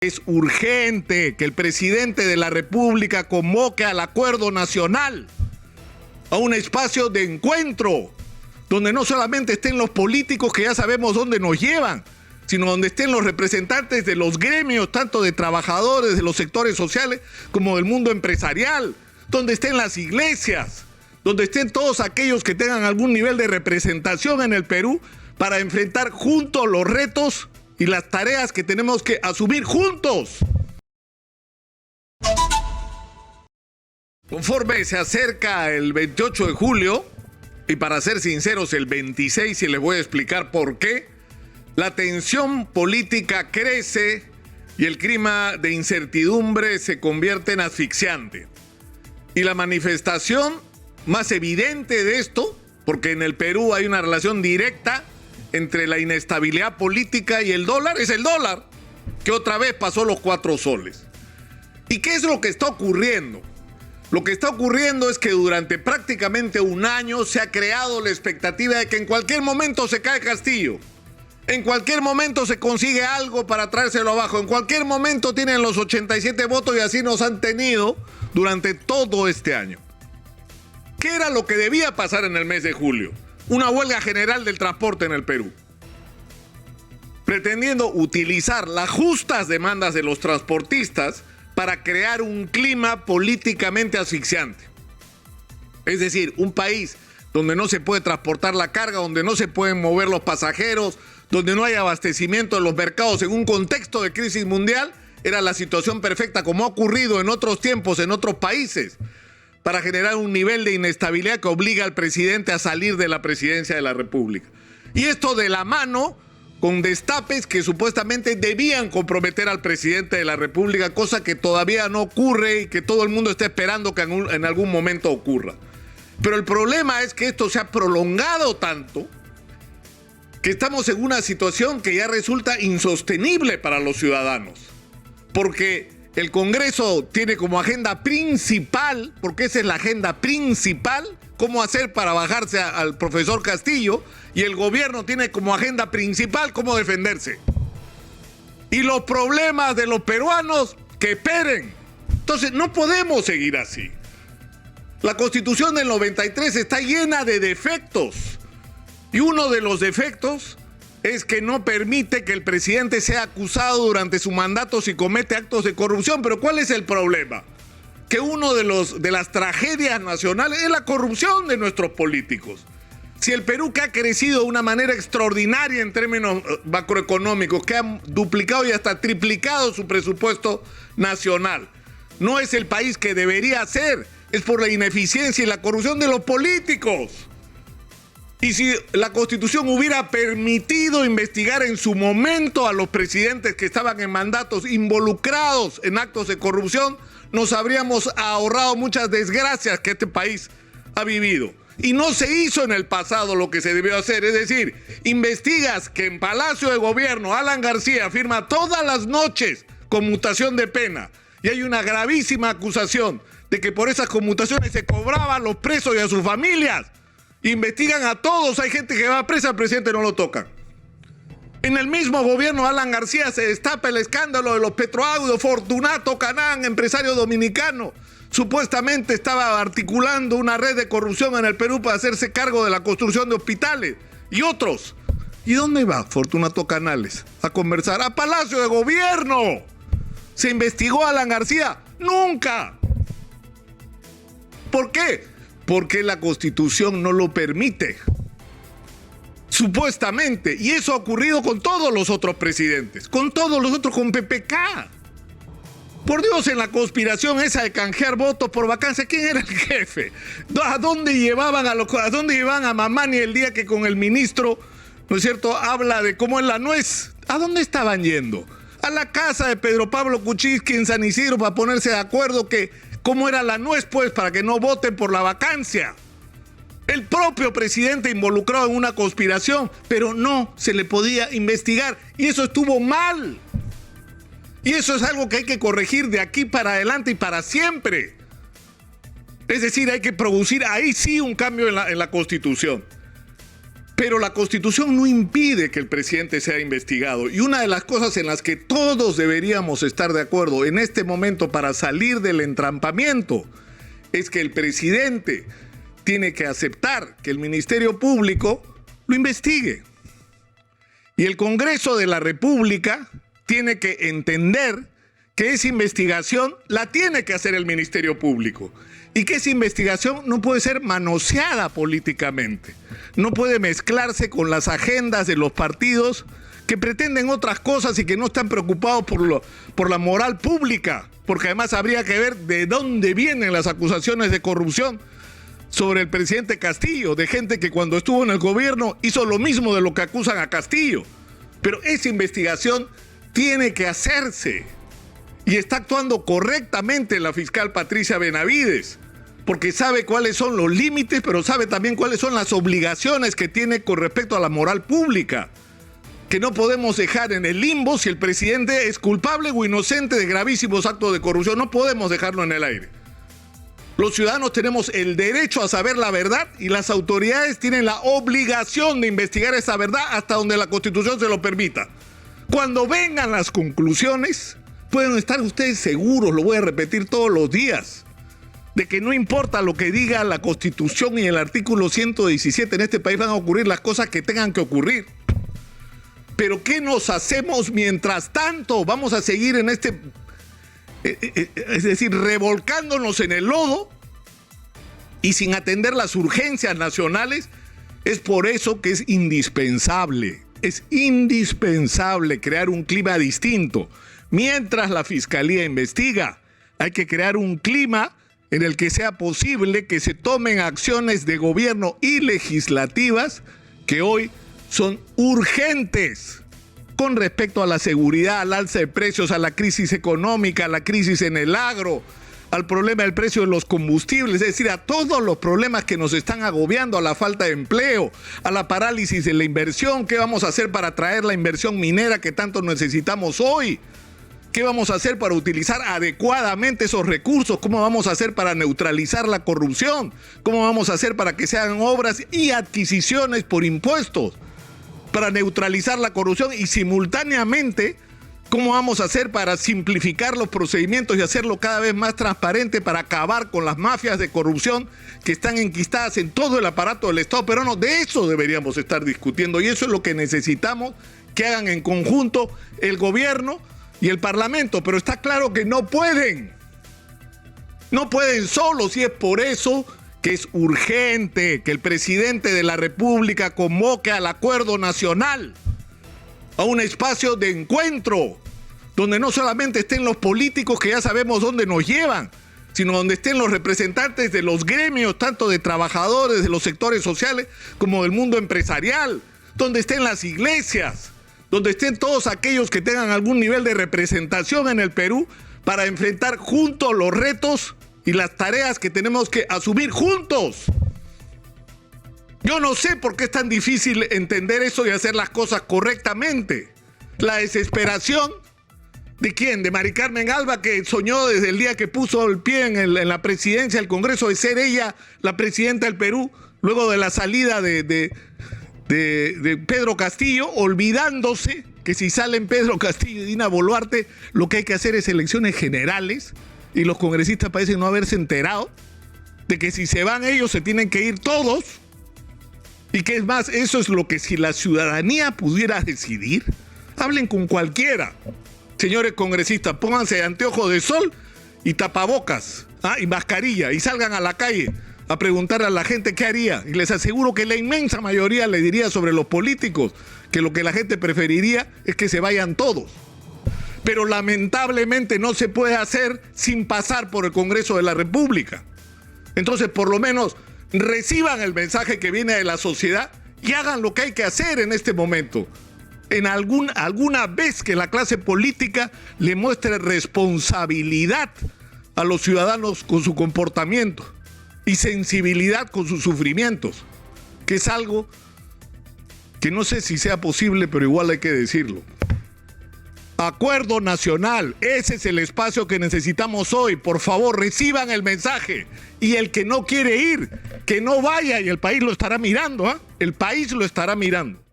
Es urgente que el presidente de la República convoque al acuerdo nacional, a un espacio de encuentro, donde no solamente estén los políticos que ya sabemos dónde nos llevan, sino donde estén los representantes de los gremios, tanto de trabajadores, de los sectores sociales, como del mundo empresarial, donde estén las iglesias, donde estén todos aquellos que tengan algún nivel de representación en el Perú para enfrentar juntos los retos y las tareas que tenemos que asumir juntos. Conforme se acerca el 28 de julio, y para ser sinceros el 26, y les voy a explicar por qué, la tensión política crece y el clima de incertidumbre se convierte en asfixiante. Y la manifestación más evidente de esto, porque en el Perú hay una relación directa entre la inestabilidad política y el dólar, es el dólar, que otra vez pasó los 4 soles. ¿Y qué es lo que está ocurriendo? Lo que está ocurriendo es que durante prácticamente un año se ha creado la expectativa de que en cualquier momento se cae Castillo. En cualquier momento se consigue algo para traérselo abajo. En cualquier momento tienen los 87 votos y así nos han tenido durante todo este año. ¿Qué era lo que debía pasar en el mes de julio? Una huelga general del transporte en el Perú, pretendiendo utilizar las justas demandas de los transportistas para crear un clima políticamente asfixiante. Es decir, un país donde no se puede transportar la carga, donde no se pueden mover los pasajeros, donde no hay abastecimiento en los mercados en un contexto de crisis mundial, era la situación perfecta, como ha ocurrido en otros tiempos, en otros países, para generar un nivel de inestabilidad que obliga al presidente a salir de la presidencia de la República. Y esto de la mano con destapes que supuestamente debían comprometer al presidente de la República, cosa que todavía no ocurre y que todo el mundo está esperando que en algún momento ocurra. Pero el problema es que esto se ha prolongado tanto que estamos en una situación que ya resulta insostenible para los ciudadanos. Porque el Congreso tiene como agenda principal, porque esa es la agenda principal, cómo hacer para bajarse al profesor Castillo, y el gobierno tiene como agenda principal cómo defenderse. Y los problemas de los peruanos que esperen. Entonces no podemos seguir así. La Constitución del 93 está llena de defectos. Y uno de los defectos es que no permite que el presidente sea acusado durante su mandato si comete actos de corrupción. Pero ¿cuál es el problema? Que uno de las tragedias nacionales es la corrupción de nuestros políticos. Si el Perú, que ha crecido de una manera extraordinaria en términos macroeconómicos, que ha duplicado y hasta triplicado su presupuesto nacional, no es el país que debería ser, es por la ineficiencia y la corrupción de los políticos. Y si la Constitución hubiera permitido investigar en su momento a los presidentes que estaban en mandatos involucrados en actos de corrupción, nos habríamos ahorrado muchas desgracias que este país ha vivido. Y no se hizo en el pasado lo que se debió hacer. Es decir, investigas que en Palacio de Gobierno Alan García firma todas las noches conmutación de pena. Y hay una gravísima acusación de que por esas conmutaciones se cobraban los presos y a sus familias. Investigan a todos, hay gente que va presa, al presidente no lo tocan. En el mismo gobierno Alan García se destapa el escándalo de los Petroaudios. Fortunato Canán, empresario dominicano, supuestamente estaba articulando una red de corrupción en el Perú para hacerse cargo de la construcción de hospitales y otros. ¿Y dónde va Fortunato Canales a conversar? ¡A Palacio de Gobierno! ¿Se investigó a Alan García? ¡Nunca! ¿Por qué? Porque la Constitución no lo permite. Supuestamente. Y eso ha ocurrido con todos los otros presidentes. Con todos los otros, con PPK. Por Dios, en la conspiración esa de canjear votos por vacancia, ¿quién era el jefe? ¿A dónde llevaban a Mamani el día que con el ministro, ¿no es cierto?, habla de cómo es la nuez? ¿A dónde estaban yendo? A la casa de Pedro Pablo Kuczynski en San Isidro para ponerse de acuerdo que cómo era la nuez, pues, para que no voten por la vacancia. El propio presidente involucrado en una conspiración, pero no se le podía investigar. Y eso estuvo mal. Y eso es algo que hay que corregir de aquí para adelante y para siempre. Es decir, hay que producir ahí sí un cambio en la Constitución. Pero la Constitución no impide que el presidente sea investigado. Y una de las cosas en las que todos deberíamos estar de acuerdo en este momento para salir del entrampamiento es que el presidente tiene que aceptar que el Ministerio Público lo investigue. Y el Congreso de la República tiene que entender que esa investigación la tiene que hacer el Ministerio Público y que esa investigación no puede ser manoseada políticamente, no puede mezclarse con las agendas de los partidos que pretenden otras cosas y que no están preocupados por la moral pública, porque además habría que ver de dónde vienen las acusaciones de corrupción sobre el presidente Castillo, de gente que cuando estuvo en el gobierno hizo lo mismo de lo que acusan a Castillo. Pero esa investigación tiene que hacerse. Y está actuando correctamente la fiscal Patricia Benavides, porque sabe cuáles son los límites, pero sabe también cuáles son las obligaciones que tiene con respecto a la moral pública, que no podemos dejar en el limbo si el presidente es culpable o inocente de gravísimos actos de corrupción. No podemos dejarlo en el aire. Los ciudadanos tenemos el derecho a saber la verdad y las autoridades tienen la obligación de investigar esa verdad hasta donde la Constitución se lo permita. Cuando vengan las conclusiones, pueden estar ustedes seguros, lo voy a repetir todos los días, de que no importa lo que diga la Constitución y el artículo 117, en este país van a ocurrir las cosas que tengan que ocurrir. Pero ¿qué nos hacemos mientras tanto? Vamos a seguir en es decir, revolcándonos en el lodo y sin atender las urgencias nacionales. Es por eso que es indispensable crear un clima distinto. Mientras la Fiscalía investiga, hay que crear un clima en el que sea posible que se tomen acciones de gobierno y legislativas que hoy son urgentes con respecto a la seguridad, al alza de precios, a la crisis económica, a la crisis en el agro, al problema del precio de los combustibles, es decir, a todos los problemas que nos están agobiando, a la falta de empleo, a la parálisis de la inversión. ¿Qué vamos a hacer para atraer la inversión minera que tanto necesitamos hoy? ¿Qué vamos a hacer para utilizar adecuadamente esos recursos? ¿Cómo vamos a hacer para neutralizar la corrupción? ¿Cómo vamos a hacer para que se hagan obras y adquisiciones por impuestos? Para neutralizar la corrupción y simultáneamente, ¿cómo vamos a hacer para simplificar los procedimientos y hacerlo cada vez más transparente para acabar con las mafias de corrupción que están enquistadas en todo el aparato del Estado peruano? De eso deberíamos estar discutiendo y eso es lo que necesitamos que hagan en conjunto el gobierno y el Parlamento, pero está claro que no pueden solos y es por eso que es urgente que el presidente de la República convoque al acuerdo nacional, a un espacio de encuentro, donde no solamente estén los políticos que ya sabemos dónde nos llevan, sino donde estén los representantes de los gremios, tanto de trabajadores, de los sectores sociales, como del mundo empresarial, donde estén las iglesias, donde estén todos aquellos que tengan algún nivel de representación en el Perú para enfrentar juntos los retos y las tareas que tenemos que asumir juntos. Yo no sé por qué es tan difícil entender eso y hacer las cosas correctamente. La desesperación ¿de quién? De Mari Carmen Alba, que soñó desde el día que puso el pie en la presidencia del Congreso de ser ella la presidenta del Perú, luego de la salida de Pedro Castillo, olvidándose que si salen Pedro Castillo y Dina Boluarte, lo que hay que hacer es elecciones generales. Y los congresistas parecen no haberse enterado de que si se van ellos se tienen que ir todos. Y que es más, eso es lo que si la ciudadanía pudiera decidir, hablen con cualquiera. Señores congresistas, pónganse anteojos de sol y tapabocas y mascarilla y salgan a la calle a preguntar a la gente qué haría. Y les aseguro que la inmensa mayoría le diría sobre los políticos que lo que la gente preferiría es que se vayan todos. Pero lamentablemente no se puede hacer sin pasar por el Congreso de la República. Entonces, por lo menos, reciban el mensaje que viene de la sociedad y hagan lo que hay que hacer en este momento. En alguna vez que la clase política le muestre responsabilidad a los ciudadanos con su comportamiento y sensibilidad con sus sufrimientos, que es algo que no sé si sea posible, pero igual hay que decirlo. Acuerdo nacional, ese es el espacio que necesitamos hoy. Por favor, reciban el mensaje. Y el que no quiere ir, que no vaya y el país lo estará mirando, El país lo estará mirando.